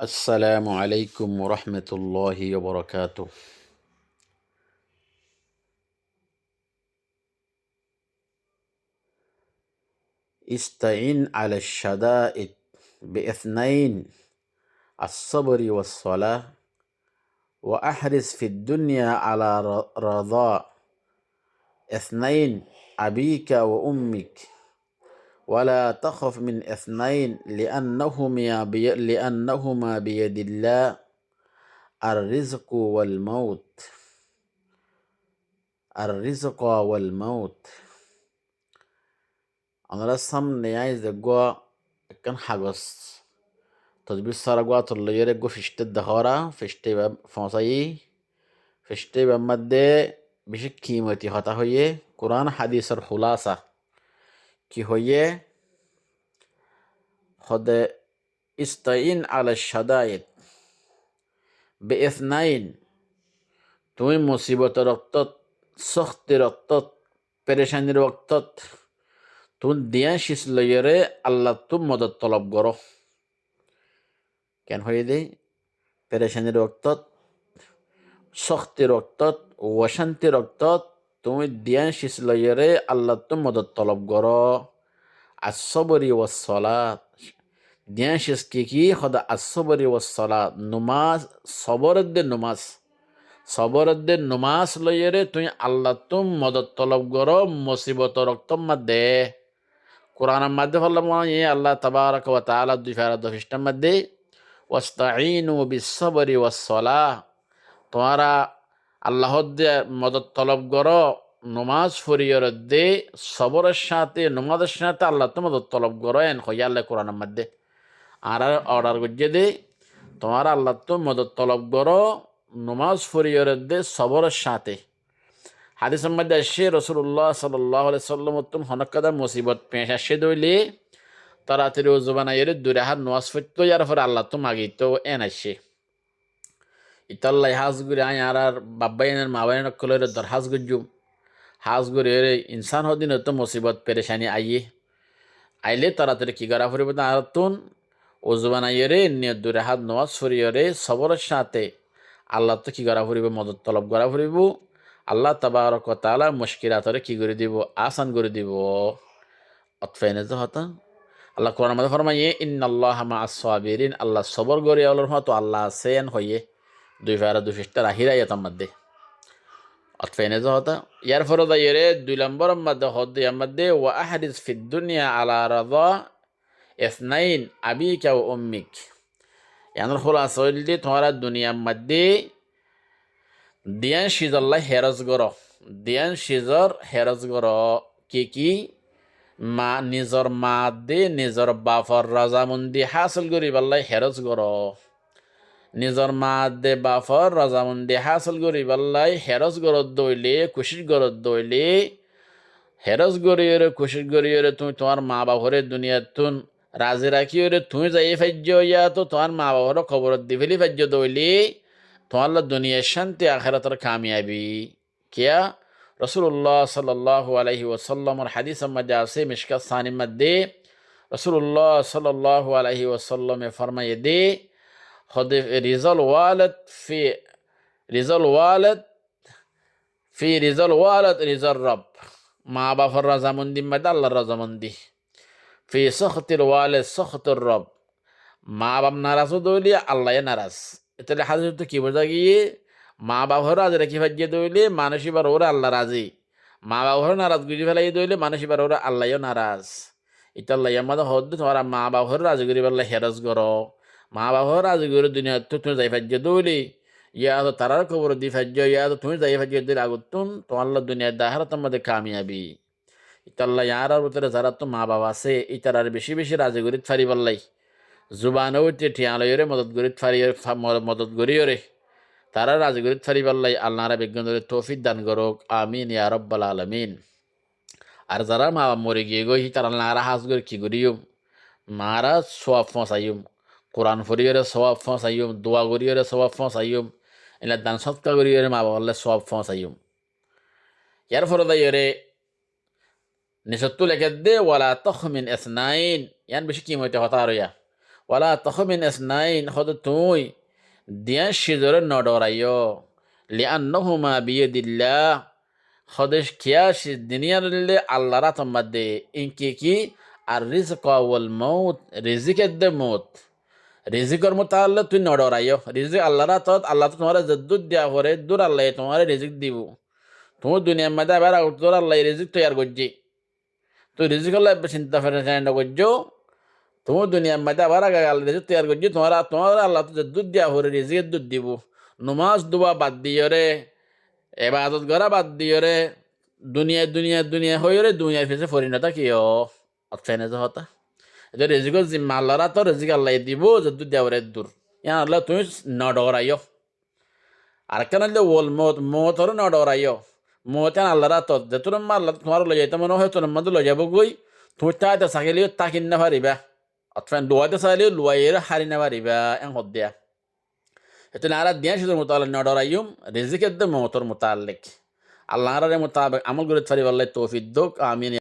السلام عليكم ورحمة الله وبركاته. استعين على الشدائد باثنين: الصبر والصلاة. وأحرص في الدنيا على رضاء اثنين: أبيك وأمك. ولا تخف من اثنين لأنهما بيد الله الرزق والموت. أنا رسم نيايز دقوا كان حقص تدبير سارقوا اللي يرقوا في شتى الدخارة في شتى فمصايي في شتى بمدة بشك قيمتي خطا هي قرآن حديث الخلاصة كي هي خد استعين على الشدائد باثنين: توي مصيبة رقطت سخت رقطت پریشانی رقطت تون دیان شیس لیره الله تو مدد طلب گرو كان هو دي پریشانی رقطت سخت رقطت وشنت رقطت توي دیان شیس لیره الله تو مدد طلب گرو. الصبر والصلاة دیان شیس کی خدا الصبر والصلاة نماز صبر دے نماز ليره توي الله تم مدد طلب گرو مصيبت رقتم مده قرآن مده فالله الله تبارك وتعالى دفعه دفشتم مده واستعينوا بالصبر والصلاة تمہارا اللہ مدد طلب گرو نماز فريور دے صبر الشاته نماز الشاته الله تم مدد طلب گرو ان خويا الله قرآن مده آرار گجده تمہارا اللہ تم مدد طلب گرو نماز فريور دے صبر الشاته حدیث مده الشيء رسول الله صلى الله عليه وسلم تم هنكدا مصيبت پیش اشدولی تراتری و زبان يرد دوره هر نواز فتو يرفر الله تم آگیتو این الشيء ইতাল্লাই Hajguri I আর বাব্বাইনের মাবাইনের কলরে দর হাজগুজুম হাজগুড়ি এরে ইনসান হদিন তো মুসিবত পেরেশানি আইলে তাড়াতাড়ি কি করা ফুরিব না আরতুন ওজবানা এরে নিয়ে দূরে হাত নওয়াজ ফুরিয়রে সবরের সাথে আল্লাহ তো কি করা ফুরিব মদত তলব করা ফুরিব আল্লাহ তাবারক ওয়া তাআলা মুশকিলাতরে কি করে দিব আসান করে দিব অতফাইনে তো হতা আল্লাহ কোরআনের মধ্যে ফরমায়ে ইন্নাল্লাহা মাআস সাবিরিন আল্লাহ সবর করে আল্লাহর মতো আল্লাহ আছেন হইয়ে দুই ফারা দুই ফিস্টার আহিরায়াতার মধ্যে অতফাইনে তো হতা ইয়ার ফরদা এরে দুই নম্বরের মধ্যে হদ্দে মধ্যে ওয়া আহরিস ফিদ দুনিয়া আলা রাদা اثنين أبيك وأمك يعني الخلاصة اللي تمہارا دنیا مدی دیان شیزر الله هرز گرو دیان شیزر هرز گرو کی ما نظر ماده نظر بافر رضامندی حاصل گری بالله هرز گرو نظر ماده بافر رضامندی حاصل گری بالله هرز گرو دویلی کوشش گرو دویلی هرز گریره کوشش گریره تمہار ماں باپরে দুনিয়া তুন রাজি রাখি ওরে তুমি যাই ফাজ্য ইয়া তো তোমার মা বাবার খবর দিবেলি ফাজ্য দইলি তোমার দুনিয়ার শান্তি আখিরাতের কামিয়াবি কিয়া রাসূলুল্লাহ সাল্লাল্লাহু আলাইহি ওয়াসাল্লামের হাদিসের মধ্যে আছে মিশকাত সানির মধ্যে রাসূলুল্লাহ সাল্লাল্লাহু আলাইহি ওয়াসাল্লামে ফরমায়ে দে খদে রিজাল ওয়ালাদ ফি রিজাল ওয়ালাদ রিজাল রব মা বাবার রাজামন্দি মধ্যে আল্লাহর রাজামন্দি في سخط الوالد سخط الرب মা বাপ নারাজ দইলে আল্লাহ নারাজ এটা হাদিস তো কি বোঝা গিয়ে মা বাপ রাজি রাখি ফাজিয়ে দইলে মানুষই বার ওরা আল্লাহ রাজি মা বাপ নারাজ গুজি ফেলাই দইলে মানুষই বার ওরা আল্লাহও নারাজ এটা আল্লাহ আমাদের হদ তোমার মা বাপ রাজি করি বললে হেরাজ করো মা বাপ রাজি করে দুনিয়া তো তুমি যাই ফাজিয়ে দইলে ইয়া তো তারার খবর দি ফাজিয়ে ইয়া তো তুমি যাই ফাজিয়ে দিলে আগুতুন তোমার দুনিয়া দাহারাতের মধ্যে কামিয়াবি ইতাল্লাহ ইয়ার ভিতরে যারা তো মা বাবা আছে ইতার আর বেশি বেশি রাজি গরিত ফারি বললাই জুবানও ঠিয়ালয়রে মদত গরিয়রে তারা রাজি গরিত ফারি বললাই আল্লাহরা বিজ্ঞান তৌফিক দান করুক আমিন ইয়া রাব্বাল আলামিন। আর যারা মা বাবা মরে গিয়ে গই তারা আল্লাহরা হাজ গরি কি গরিয়ম মারা সওয়াব ফসাইম কোরআন ফরিয়রে সওয়াব ফসাইম দোয়া গরিয়রে সওয়াব ফসাইম এলা দান সৎকা গরিয়রে মা বাবা আল্লাহ সওয়াব ফসাইম। ইয়ার ফরদাইরে নিসত্তু লেখে দে ওয়ালা তখমিন এসনাইন ইয়ান বেশি কি মইতে হতা রইয়া ওয়ালা তখমিন এসনাইন হদ তুই দিয়া শিজরে নডরাইও লিআন্নাহুমা বিয়াদিল্লাহ হদেশ কিয়া দুনিয়ারলে আল্লাহরা তোমাদে ইনকি কি আর রিজক ওয়াল মউত রিজিকের দে মউত রিজিকর মোতাল্লে তুই নডরাইও রিজিক আল্লাহরা তত আল্লাহ তো তোমার জদ্দুদ দিয়া হরে দূর আল্লাহ তোমার রিজিক দিব তুমি দুনিয়ার মধ্যে আবার তোর আল্লাহ রিজিক তৈয়ার করছি তুই রিজিক আল্লাহ চিন্তা ফেরে করছো তুমি দুনিয়ার মধ্যে আবার আগে আল্লাহ রিজিক তৈয়ার করছি তোমার আল্লাহ তো জদ্দুদ দিয়া হরে রিজিকের দুধ দিব নমাজ দুবা বাদ দিও রে এবাদত করা বাদ দিও রে দুনিয়া হয়ে রে দুনিয়ার ফেসে পরিণত কি অফেনে যে হতা এটা রেজিকর জিম্মা আল্লাহরা তো রেজিক আল্লাহ দিব যদি দেওয়ারে দূর ইয়া আল্লাহ তুমি নডরাইও আর কেন ওল মত হলো নডরাইও মত আল্লাহরা তো যে তোর আল্লাহ তোমার লই যাইতে মনে হয় তোর মধ্যে লই যাব গই তুমি তাইতে চাকিলেও তাকিন না পারিবা অথবা লোয়াইতে চাইলেও লোয়াইয়ের হারি না পারিবা এন হদ দিয়া itu nara dia sih mutalak nodorayum rizki itu motor mutalik Allah nara mutabak amal gurit fari wallahi taufiq dok amin